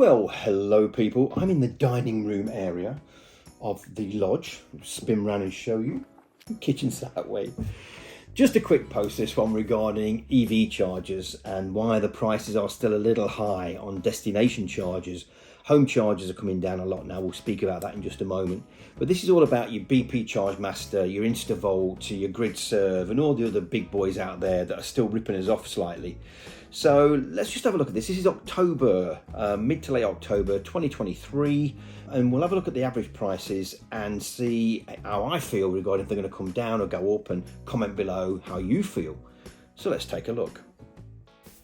Well, hello people. I'm in the dining room area of the lodge. I'll spin round and show you. The kitchen's that way. Just a quick post, this one regarding EV chargers and why the prices are still a little high on destination chargers. Home chargers are coming down a lot now. We'll speak about that in just a moment. But this is all about your BP ChargeMaster, your InstaVolt, your GridServe and all the other big boys out there that are still ripping us off slightly. So let's just have a look at this. This is October, mid to late October 2023. And we'll have a look at the average prices and see how I feel regarding if they're going to come down or go up, and comment below how you feel. So let's take a look.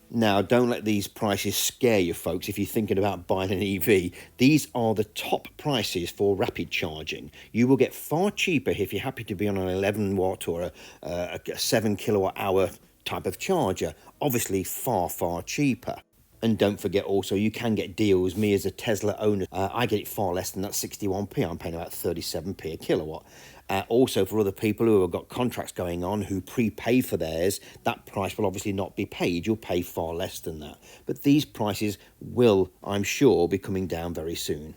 Now, don't let these prices scare you, folks, if you're thinking about buying an EV. These are the top prices for rapid charging. You will get far cheaper if you're happy to be on an 11 watt or a 7 kilowatt hour type of charger. Obviously, far, far cheaper. And don't forget also, you can get deals. Me as a Tesla owner, I get it far less than that 61p. I'm paying about 37p a kilowatt. Also, for other people who have got contracts going on who prepay for theirs, that price will obviously not be paid. You'll pay far less than that. But these prices will, I'm sure, be coming down very soon.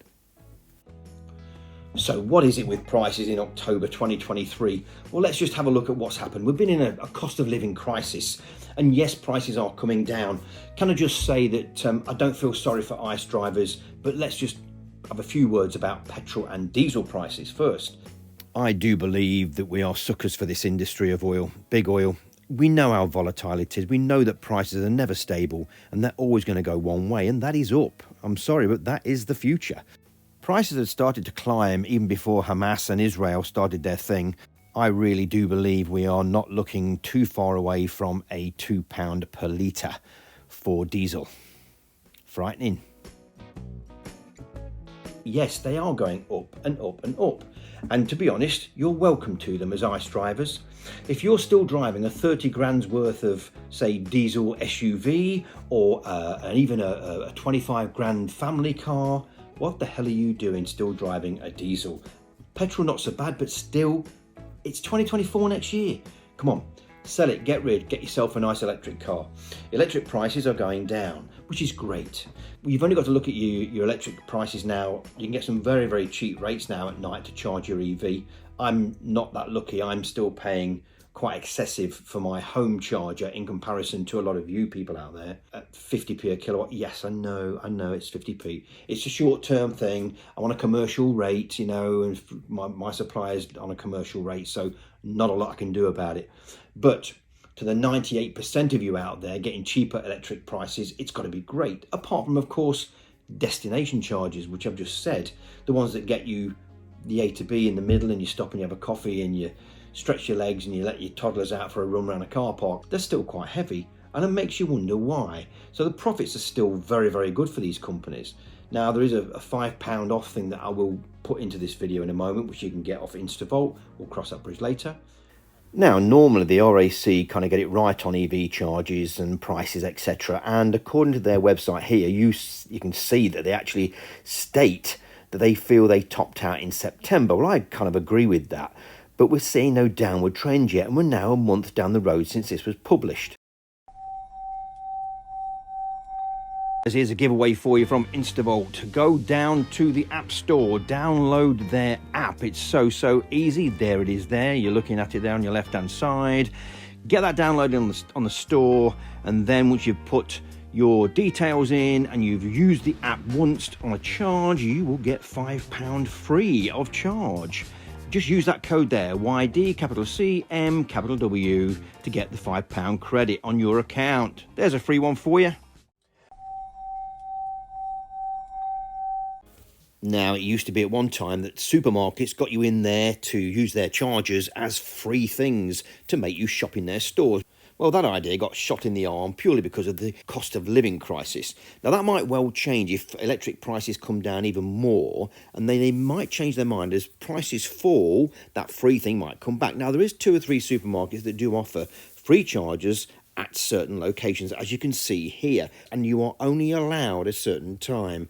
So what is it with prices in October 2023? Well, let's just have a look at what's happened. We've been in a cost of living crisis, and yes, prices are coming down. Can I just say that I don't feel sorry for ICE drivers, but let's just have a few words about petrol and diesel prices first. I do believe that we are suckers for this industry of oil, big oil. We know how volatile it is. We know that prices are never stable and they're always going to go one way, and that is up. I'm sorry, but that is the future. Prices had started to climb even before Hamas and Israel started their thing. I really do believe we are not looking too far away from a £2 per litre for diesel. Frightening. Yes, they are going up and up and up. And to be honest, you're welcome to them as ICE drivers. If you're still driving a 30 grand's worth of, say, diesel SUV or even a 25 grand family car, what the hell are you doing still driving a diesel? Petrol not so bad, but still, it's 2024 next year. Come on, sell it, get yourself a nice electric car. Electric prices are going down, which is great. You've only got to look at your electric prices now. You can get some very, very cheap rates now at night to charge your EV. I'm not that lucky. I'm still paying quite excessive for my home charger in comparison to a lot of you people out there at 50p a kilowatt. Yes, I know it's 50p. It's a short-term thing. I'm on a commercial rate, you know, and my supplier's on a commercial rate, so not a lot I can do about it. But to the 98% of you out there getting cheaper electric prices, it's got to be great. Apart from, of course, destination charges, which I've just said, the ones that get you the A to B in the middle, and you stop and you have a coffee and you stretch your legs and you let your toddlers out for a run around a car park. They're still quite heavy, and it makes you wonder why. So the profits are still very, very good for these companies. Now, there is a £5 off thing that I will put into this video in a moment, which you can get off InstaVolt. We'll cross that bridge later. Now, normally the RAC kind of get it right on EV charges and prices, etc. And according to their website here, you can see that they actually state that they feel they topped out in September. Well, I kind of agree with that. But we're seeing no downward trend yet, and we're now a month down the road since this was published. Here's a giveaway for you from InstaVolt. Go down to the App Store, download their app. It's so easy. There it is there. You're looking at it there on your left-hand side. Get that downloaded on the store, and then once you've put your details in and you've used the app once on a charge, you will get £5 free of charge. Just use that code there, YD, capital C, M, capital W, to get the £5 credit on your account. There's a free one for you. Now, it used to be at one time that supermarkets got you in there to use their chargers as free things to make you shop in their stores. Well, that idea got shot in the arm purely because of the cost of living crisis. Now, that might well change if electric prices come down even more, and they might change their mind. As prices fall, that free thing might come back. Now, there is 2 or 3 supermarkets that do offer free chargers at certain locations, as you can see here, and you are only allowed a certain time.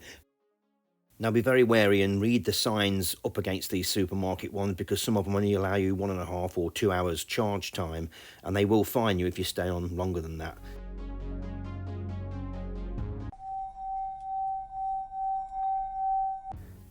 Now, be very wary and read the signs up against these supermarket ones, because some of them only allow you 1.5 or 2 hours charge time, and they will fine you if you stay on longer than that.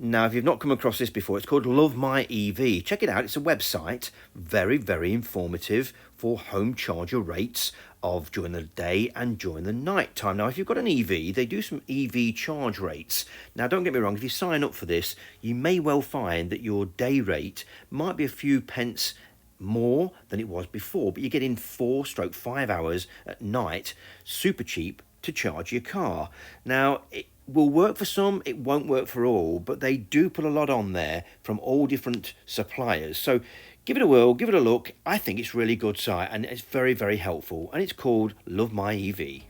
Now, if you've not come across this before, it's called Love My EV. Check it out. It's a website, very, very informative for home charger rates of during the day and during the night time. Now, if you've got an EV, they do some EV charge rates. Now, don't get me wrong, if you sign up for this, you may well find that your day rate might be a few pence more than it was before, but you're getting 4/5 hours at night, super cheap to charge your car. Now, it will work for some, it won't work for all, but they do put a lot on there from all different suppliers. So give it a whirl, give it a look. I think it's a really good site and it's very, very helpful. And it's called Love My EV.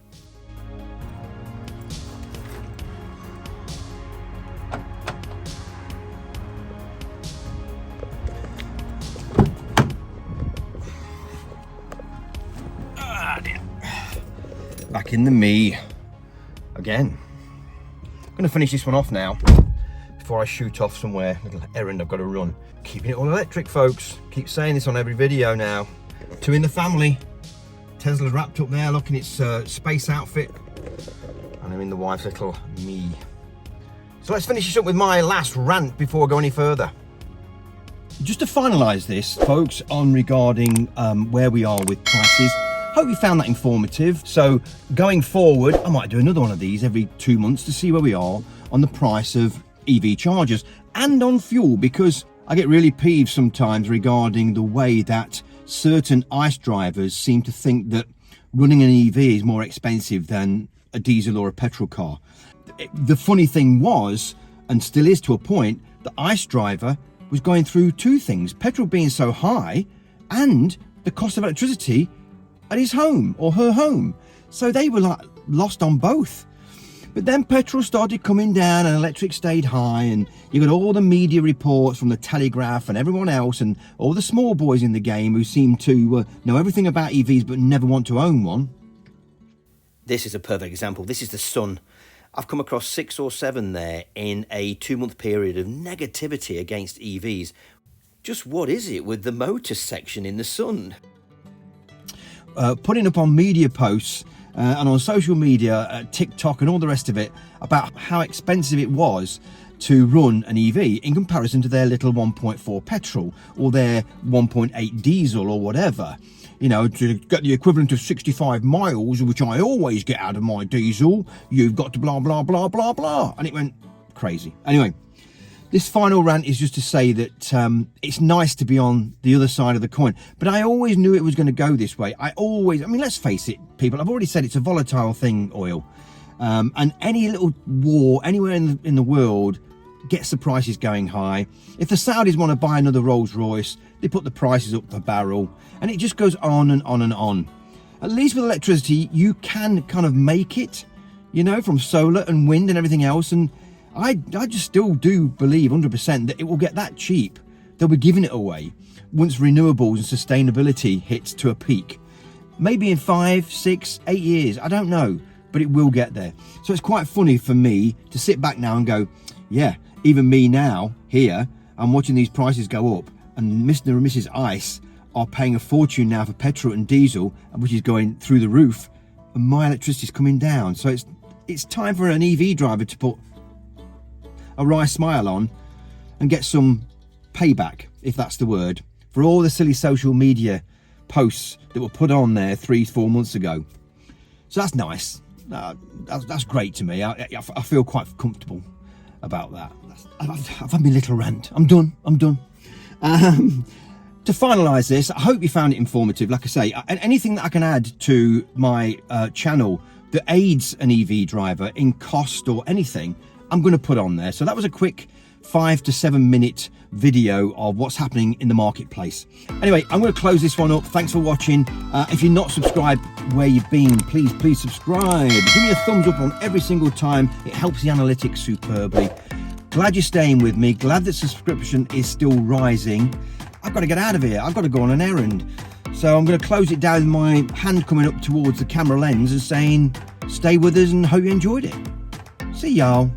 Back in the me again. I'm going to finish this one off now before I shoot off somewhere, little errand I've got to run. Keeping it all electric, folks. Keep saying this on every video now. 2 in the family. Tesla's wrapped up there, look in its space outfit, and I'm in the wife's little me. So let's finish this up with my last rant before I go any further. Just to finalise this, folks, on regarding where we are with prices. Hope you found that informative. So going forward, I might do another one of these every 2 months to see where we are on the price of EV chargers and on fuel, because I get really peeved sometimes regarding the way that certain ICE drivers seem to think that running an EV is more expensive than a diesel or a petrol car. The funny thing was, and still is to a point, the ICE driver was going through 2 things: petrol being so high and the cost of electricity at his home or her home. So they were like lost on both. But then petrol started coming down and electric stayed high, and you got all the media reports from the Telegraph and everyone else and all the small boys in the game who seem to know everything about EVs but never want to own one. This is a perfect example. This is the sun. I've come across 6 or 7 there in a 2-month period of negativity against EVs. Just what is it with the motor section in the sun? Putting up on media posts and on social media, TikTok and all the rest of it, about how expensive it was to run an EV in comparison to their little 1.4 petrol or their 1.8 diesel or whatever. You know, to get the equivalent of 65 miles, which I always get out of my diesel, you've got to blah, blah, blah, blah, blah. And it went crazy. Anyway, this final rant is just to say that it's nice to be on the other side of the coin, but I always knew it was going to go this way. I mean, let's face it, people, I've already said it's a volatile thing, oil. And any little war anywhere in the world gets the prices going high. If the Saudis want to buy another Rolls Royce, they put the prices up per barrel, and it just goes on and on and on. At least with electricity, you can kind of make it, you know, from solar and wind and everything else. And I just still do believe 100% that it will get that cheap. They'll be giving it away once renewables and sustainability hits to a peak. Maybe in 5, 6, 8 years, I don't know, but it will get there. So it's quite funny for me to sit back now and go, yeah, even me now here, I'm watching these prices go up, and Mr. and Mrs. ICE are paying a fortune now for petrol and diesel, which is going through the roof, and my electricity's coming down. So it's time for an EV driver to put a wry smile on and get some payback, if that's the word, for all the silly social media posts that were put on there 3-4 months ago. So that's nice. That's great to me. I feel quite comfortable about that. I've had my little rant. I'm done. To finalise this, I hope you found it informative. Like I say, anything that I can add to my channel that aids an EV driver in cost or anything, I'm going to put on there. So that was a quick 5 to 7 minute video of what's happening in the marketplace. Anyway, I'm going to close this one up. Thanks for watching. If you're not subscribed where you've been, please subscribe. Give me a thumbs up on every single time. It helps the analytics superbly. Glad you're staying with me. Glad that subscription is still rising. I've got to get out of here. I've got to go on an errand. So I'm going to close it down with my hand coming up towards the camera lens and saying, stay with us and hope you enjoyed it. See y'all.